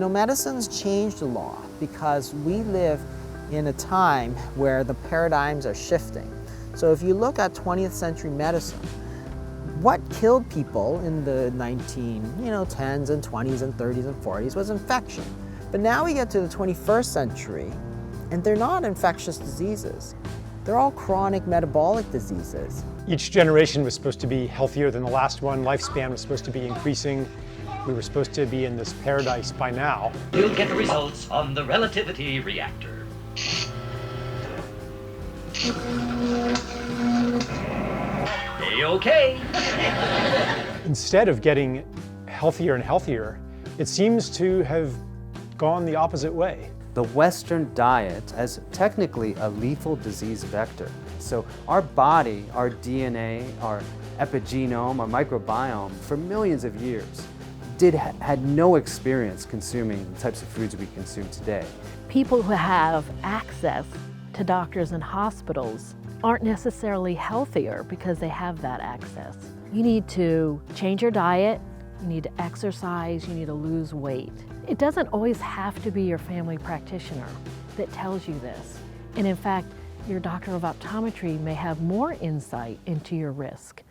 You know, medicine's changed a lot because we live in a time where the paradigms are shifting. So if you look at 20th century medicine, what killed people in the 10s and 20s and 30s and 40s was infection. But now we get to the 21st century, and they're not infectious diseases. They're all chronic metabolic diseases. Each generation was supposed to be healthier than the last one. Lifespan was supposed to be increasing. We were supposed to be in this paradise by now. We'll get the results on the relativity reactor. Okay. Instead of getting healthier and healthier, it seems to have gone the opposite way. The Western diet is technically a lethal disease vector. So our body, our DNA, our epigenome, our microbiome, for millions of years, had no experience consuming the types of foods we consume today. People who have access to doctors and hospitals aren't necessarily healthier because they have that access. You need to change your diet, you need to exercise, you need to lose weight. It doesn't always have to be your family practitioner that tells you this. And in fact, your doctor of optometry may have more insight into your risk.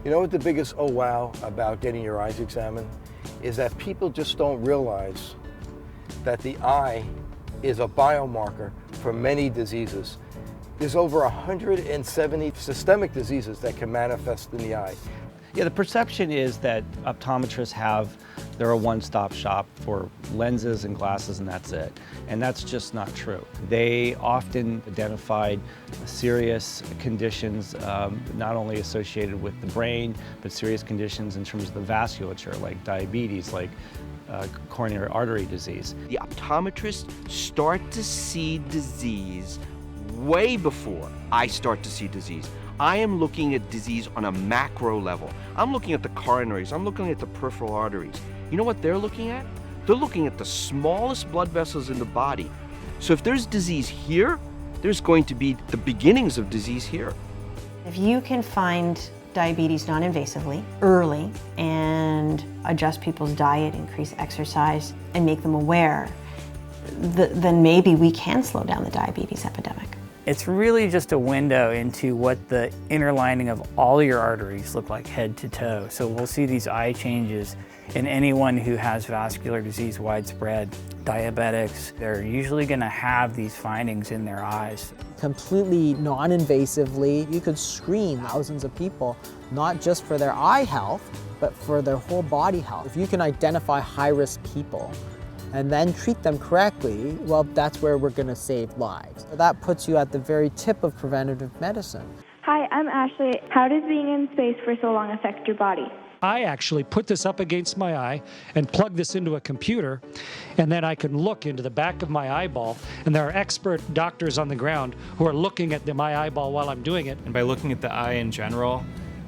You know what the biggest oh wow about getting your eyes examined is that people just don't realize that the eye is a biomarker for many diseases. There's over 170 systemic diseases that can manifest in the eye. Yeah, the perception is that optometrists they're a one-stop shop for lenses and glasses and that's it. And that's just not true. They often identified serious conditions, not only associated with the brain, but serious conditions in terms of the vasculature, like diabetes, like coronary artery disease. The optometrists start to see disease way before I start to see disease. I am looking at disease on a macro level. I'm looking at the coronaries, I'm looking at the peripheral arteries. You know what they're looking at? They're looking at the smallest blood vessels in the body. So if there's disease here, there's going to be the beginnings of disease here. If you can find diabetes non-invasively, early, and adjust people's diet, increase exercise, and make them aware, then maybe we can slow down the diabetes epidemic. It's really just a window into what the inner lining of all your arteries look like head to toe. So we'll see these eye changes in anyone who has vascular disease widespread. Diabetics, they're usually going to have these findings in their eyes. Completely non-invasively, you could screen thousands of people, not just for their eye health, but for their whole body health. If you can identify high-risk people and then treat them correctly, well, that's where we're going to save lives. That puts you at the very tip of preventative medicine. Hi, I'm Ashley. How does being in space for so long affect your body? I actually put this up against my eye and plug this into a computer, and then I can look into the back of my eyeball, and there are expert doctors on the ground who are looking at my eyeball while I'm doing it. And by looking at the eye in general,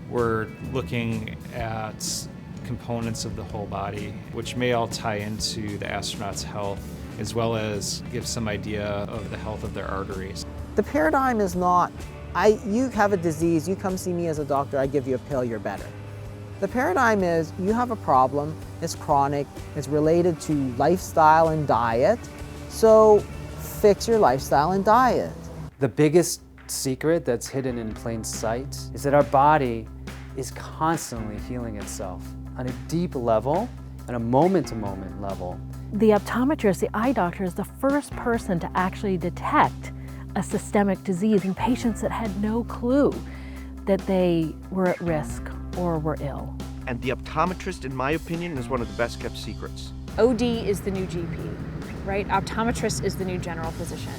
we're looking at components of the whole body, which may all tie into the astronaut's health, as well as give some idea of the health of their arteries. The paradigm is not, you have a disease, you come see me as a doctor, I give you a pill, you're better. The paradigm is, you have a problem, it's chronic, it's related to lifestyle and diet, so fix your lifestyle and diet. The biggest secret that's hidden in plain sight is that our body is constantly healing itself on a deep level, on a moment-to-moment level. The optometrist, the eye doctor, is the first person to actually detect a systemic disease in patients that had no clue that they were at risk or were ill. And the optometrist, in my opinion, is one of the best kept secrets. OD is the new GP, right? Optometrist is the new general physician.